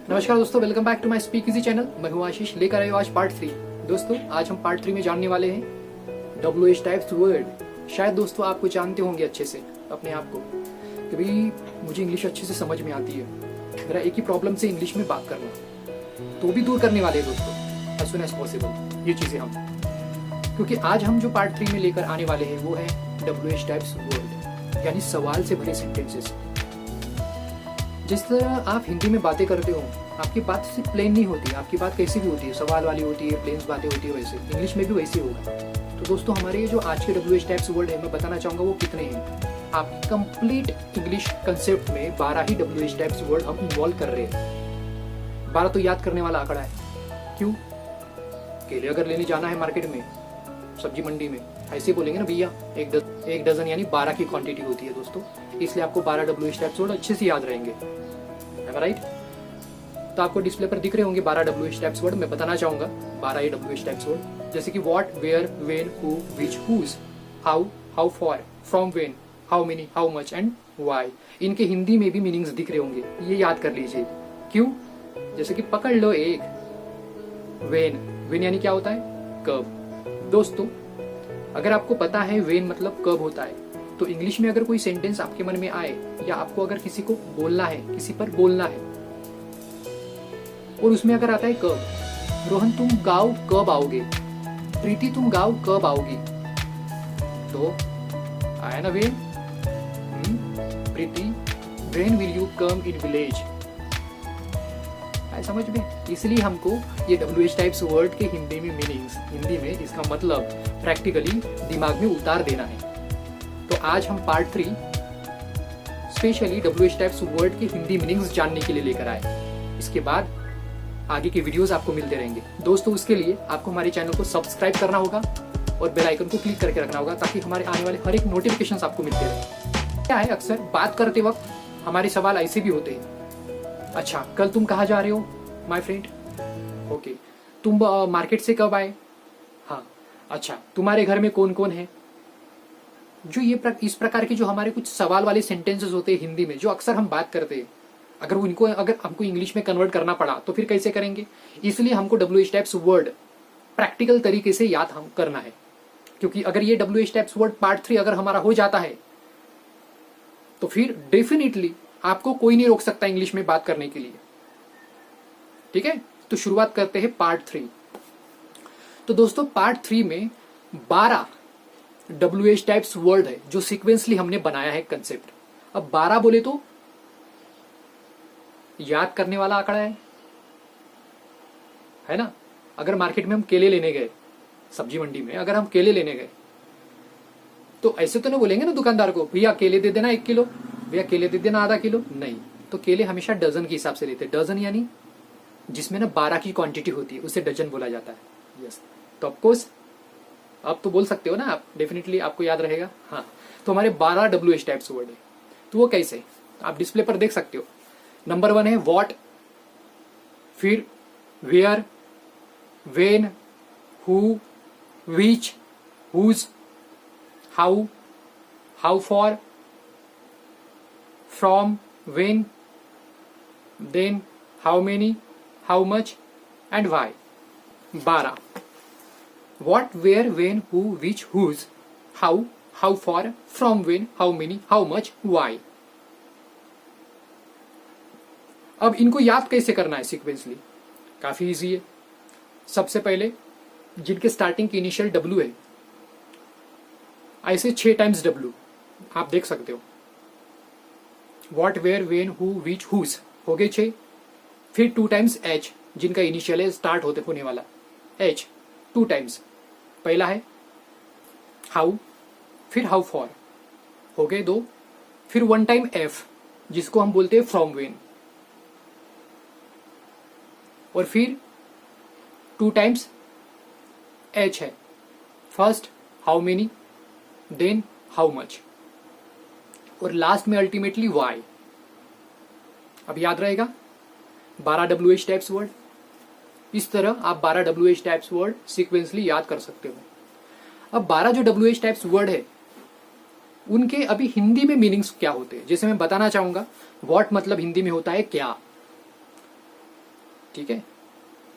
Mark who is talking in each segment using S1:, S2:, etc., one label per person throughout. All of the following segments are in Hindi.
S1: नमस्कार दोस्तों, welcome back to my speak easy channel. मैं हूं आशीष, लेकर आए आज पार्ट 3। दोस्तों आज हम पार्ट 3 में जानने वाले हैं WH टाइप्स वर्ड। शायद दोस्तों आपको जानते होंगे अच्छे से अपने आप को कि भाई मुझे इंग्लिश अच्छे से समझ में आती है, मेरा एक ही प्रॉब्लम से इंग्लिश में बात करना, तो भी दूर करने वाले हैं दोस्तों एज सुन एज पॉसिबल ये चीजें हम, क्योंकि आज हम जो पार्ट 3 में लेकर आने वाले हैं वो है WH टाइप्स वर्ड, यानी सवाल से भरे सेंटेंसेस। जिस तरह आप हिंदी में बातें करते हो, आपकी बात सिर्फ प्लेन नहीं होती, आपकी बात कैसी भी होती है, सवाल वाली होती है, प्लेन बातें होती है, वैसे इंग्लिश में भी वैसे होगा। तो दोस्तों हमारे ये जो आज के WH टाइप्स वर्ड है मैं बताना चाहूंगा वो कितने हैं। आपकी कंप्लीट इंग्लिश कंसेप्ट में 12 ही WH टाइप्स वर्ड हम इन्वॉल्व कर रहे हैं। 12 तो याद करने वाला आंकड़ा है। क्यों? केले अगर लेने जाना है मार्केट में, सब्जी मंडी में, ऐसे बोलेंगे ना भैया एक डजन यानी 12 की क्वांटिटी होती है दोस्तों, इसलिए आपको 12 WH टाइप्स वर्ड अच्छे से याद रहेंगे। राइट? तो आपको डिस्प्ले पर दिख रहे होंगे 12 WH टाइप्स वर्ड। मैं बताना चाहूंगा 12 ही WH टाइप्स वर्ड, जैसे कि what, where, when, who, which, whose, how, how far, from when, how many, how much and why. इनके हिंदी में भी मीनिंग्स दिख रहे होंगे, ये याद कर लीजिए। क्यों? जैसे कि पकड़ लो एक वेन यानी क्या होता है? कब। दोस्तों अगर आपको पता है वेन मतलब कब होता है, तो इंग्लिश में अगर कोई सेंटेंस आपके मन में आए या आपको अगर किसी को बोलना है, किसी पर बोलना है, और उसमें अगर आता है कब, रोहन तुम गांव कब आओगे, प्रीति तुम गांव कब आओगी, तो आया ना when. Preeti when will you come in village. आया समझ में? इसलिए हमको ये WH टाइप्स वर्ड के हिंदी में मीनिंग्स, हिंदी में इसका मतलब प्रैक्टिकली दिमाग में उतार देना है। तो आज हम part 3 specially WH types word के हिंदी मीनिंग्स जानने के लिए लेकर आए। इसके बाद आगे के वीडियोस आपको मिलते रहेंगे दोस्तों। उसके लिए आपको हमारे चैनल को सब्सक्राइब करना होगा और बेल आइकन को क्लिक करके रखना होगा, ताकि हमारे आने वाले हर एक नोटिफिकेशंस आपको मिलते रहे। क्या है, अक्सर बात करते वक्त हमारे सवाल ऐसे भी होते हैं, अच्छा कल तुम कहाँ जा रहे हो माय फ्रेंड, ओके, तुम मार्केट से कब आए, हाँ, अच्छा तुम्हारे घर में कौन कौन है। जो ये इस प्रकार के जो हमारे कुछ सवाल वाले सेंटेंसेस होते हैं हिंदी में, जो अक्सर हम बात करते हैं, अगर हमको इंग्लिश में कन्वर्ट करना पड़ा तो फिर कैसे करेंगे। इसलिए हमको WH टाइप्स वर्ड प्रैक्टिकल तरीके से याद हम करना है, क्योंकि अगर ये WH टाइप्स वर्ड पार्ट 3 अगर हमारा हो जाता है तो फिर डेफिनेटली आपको कोई नहीं रोक सकता इंग्लिश में बात करने के लिए। ठीक है, तो शुरुआत करते हैं पार्ट 3। तो दोस्तों पार्ट 3 में 12 WH टाइप्स वर्ड है जो सीक्वेंसली हमने बनाया है कंसेप्ट। अब 12 बोले तो याद करने वाला आंकड़ा है ना। अगर मार्केट में हम केले लेने गए, सब्जी मंडी में अगर हम केले लेने गए, तो ऐसे तो नहीं बोलेंगे ना दुकानदार को, भैया केले दे देना 1 किलो, भैया केले दे देना आधा किलो, नहीं। तो केले हमेशा डजन के हिसाब से लेते हैं। डजन यानी जिसमें ना 12 की क्वांटिटी होती है उसे डजन बोला जाता है। यस, तो ऑफकोर्स अब तो बोल सकते हो ना आप, डेफिनेटली आपको याद रहेगा। हाँ, तो हमारे 12 WH टाइप्स वर्ड है। तो वो कैसे, आप डिस्प्ले पर देख सकते हो। नंबर 1 है व्हाट, फिर where, when, who, which, whose, how, how far, from, when, then, how many, how much and why. 12 what, where, when, who, which, whose, how, how far, from, when, how many, how much, why. अब इनको याद कैसे करना है सीक्वेंसली? काफी इजी है। सबसे पहले जिनके स्टार्टिंग की इनिशियल W है, ऐसे 6 टाइम्स W आप देख सकते हो। What, where, when, who, which, whose हो गए 6। फिर 2 टाइम्स H जिनका इनिशियल है, स्टार्ट होने वाला H 2 टाइम्स। पहला है हाउ, फिर हाउ फॉर हो गए 2। फिर 1 टाइम F जिसको हम बोलते हैं फ्रॉम व्हेन, और फिर 2 टाइम्स H है। First how many, then how much, और लास्ट में अल्टीमेटली Y। अब याद रहेगा 12 WH टाइप्स वर्ड। इस तरह आप 12 WH टाइप्स वर्ड सीक्वेंसली याद कर सकते हो। अब 12 जो WH टाइप्स वर्ड है उनके अभी हिंदी में मीनिंग्स क्या होते हैं, जैसे मैं बताना चाहूंगा। व्हाट मतलब हिंदी में होता है क्या, ठीक है,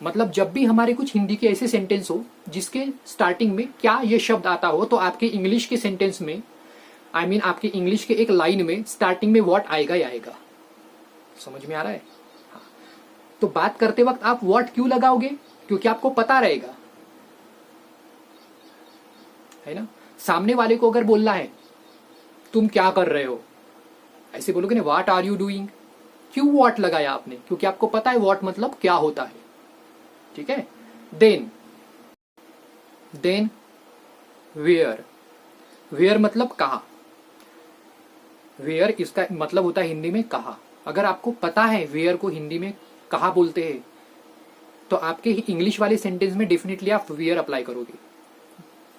S1: मतलब जब भी हमारे कुछ हिंदी के ऐसे सेंटेंस हो जिसके स्टार्टिंग में क्या ये शब्द आता हो, तो आपके इंग्लिश के सेंटेंस में आपके इंग्लिश के एक लाइन में स्टार्टिंग में व्हाट आएगा ही आएगा। समझ में आ रहा है? हाँ। तो बात करते वक्त आप व्हाट क्यों लगाओगे? क्योंकि आपको पता रहेगा, है ना। सामने वाले को अगर बोलना है तुम क्या कर रहे हो, ऐसे बोलोगे ना व्हाट आर यू डूइंग। क्यों व्हाट लगाया आपने? क्योंकि आपको पता है व्हाट मतलब क्या होता है। ठीक है। देन वेयर, वेयर मतलब कहा। वेयर इसका मतलब होता है हिंदी में कहा। अगर आपको पता है वेयर को हिंदी में कहा बोलते हैं, तो आपके ही इंग्लिश वाले सेंटेंस में डेफिनेटली आप वेयर अप्लाई करोगे।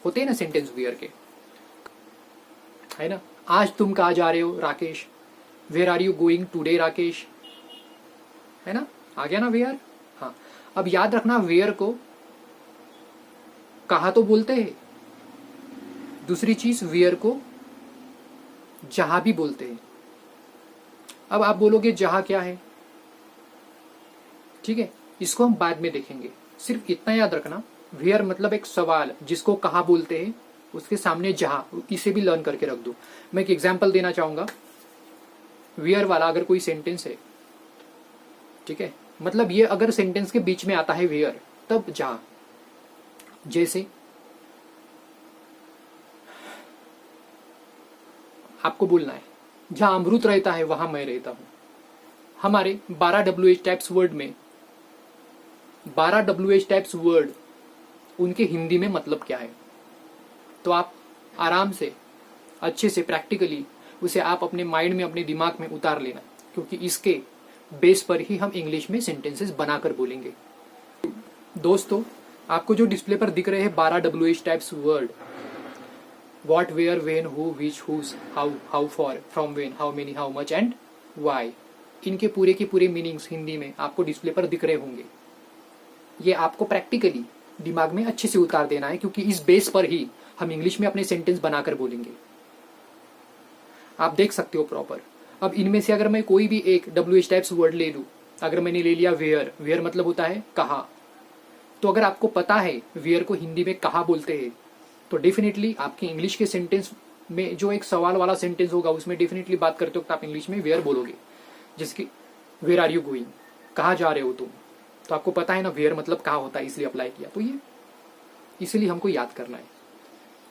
S1: होते हैं ना सेंटेंस वेयर के, है ना। आज तुम कहाँ जा रहे हो Rakesh, where are you going today Rakesh, है ना, आ गया ना वेयर। हाँ, अब याद रखना वेयर को कहा तो बोलते हैं, दूसरी चीज वेयर को जहां भी बोलते हैं। अब आप बोलोगे जहां क्या है, ठीक है, इसको हम बाद में देखेंगे। सिर्फ इतना याद रखना, वेयर मतलब एक सवाल जिसको कहा बोलते हैं, उसके सामने जहां, इसे भी लर्न करके रख दो। मैं एक एग्जांपल देना चाहूंगा। वेयर वाला अगर कोई सेंटेंस है, ठीक है, मतलब ये अगर सेंटेंस के बीच में आता है वेयर, तब जहां। जैसे आपको बोलना है जहां अमरूद रहता है वहां मैं रहता हूं। हमारे 12 WH टाइप्स वर्ड में 12 WH टाइप्स वर्ड, उनके हिंदी में मतलब क्या है, तो आप आराम से अच्छे से प्रैक्टिकली उसे आप अपने माइंड में, अपने दिमाग में उतार लेना, क्योंकि इसके बेस पर ही हम इंग्लिश में सेंटेंसेस बनाकर बोलेंगे। दोस्तों, आपको जो डिस्प्ले पर दिख रहे हैं 12 WH types word, what, where, when, who, which, whose, how far, from, when, how many, how much and why, इनके पूरे के पूरे मीनिंग्स हिंदी में आपको डिस्प्ले पर दिख रहे होंगे। ये आपको प्रैक्टिकली दिमाग में अच्छे से उतार देना है, क्योंकि इस बेस पर ही हम इंग्लिश में अपने सेंटेंस बनाकर बोलेंगे। आप देख सकते हो प्रॉपर। अब इनमें से अगर मैं कोई भी एक WH टाइप्स वर्ड ले लूं, अगर मैंने ले लिया वेयर, वेयर मतलब होता है कहा, तो अगर आपको पता है वेयर को हिंदी में कहा बोलते हैं, तो डेफिनेटली आपके इंग्लिश के सेंटेंस में जो एक सवाल वाला सेंटेंस होगा, उसमें डेफिनेटली बात करते वक्त आप इंग्लिश में वेयर बोलोगे। जिसकी वेयर आर यू गोइंग, कहाँ जा रहे हो तुम, तो आपको पता है ना वेयर मतलब कहाँ होता है, इसलिए अप्लाई किया। तो ये इसलिए हमको याद करना है,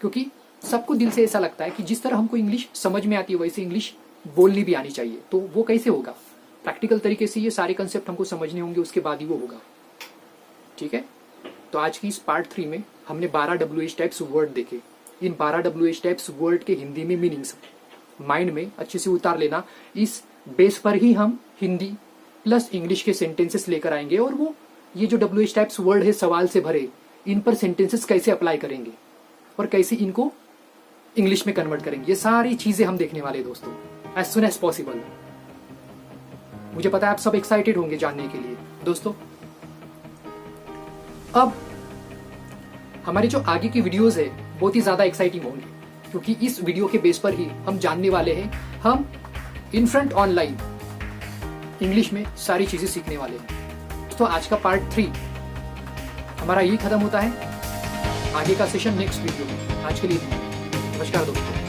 S1: क्योंकि सबको दिल से ऐसा लगता है कि जिस तरह हमको इंग्लिश समझ में आती है वैसे इंग्लिश बोलनी भी आनी चाहिए। तो वो कैसे होगा? प्रैक्टिकल तरीके से ये सारे कंसेप्ट हमको समझने होंगे, उसके बाद ही वो होगा। ठीक है। तो आज की इस पार्ट 3 में हमने 12 WH टाइप्स वर्ड देखे। इन 12 WH टाइप्स वर्ड के हिंदी में मीनिंग्स माइंड में अच्छे से उतार लेना। इस बेस पर ही हम हिंदी प्लस इंग्लिश के सेंटेंसेस लेकर आएंगे, और वो ये जो WH टाइप्स वर्ड है सवाल से भरे, इन पर सेंटेंसेस कैसे अप्लाई करेंगे और कैसे इनको इंग्लिश में कन्वर्ट करेंगे, ये सारी चीजें हम देखने वाले दोस्तों, एज सुन एज पॉसिबल। मुझे पता है आप सब एक्साइटेड होंगे जानने के लिए। दोस्तों, अब हमारे जो आगे की वीडियोस है बहुत ही ज्यादा एक्साइटिंग होंगे, क्योंकि इस वीडियो के बेस पर ही हम जानने वाले हैं, हम इन फ्रंट ऑनलाइन इंग्लिश में सारी चीजें सीखने वाले हैं। तो आज का पार्ट 3 हमारा यही खत्म होता है। आगे का सेशन नेक्स्ट वीडियो में। आज के लिए नमस्कार दोस्तों।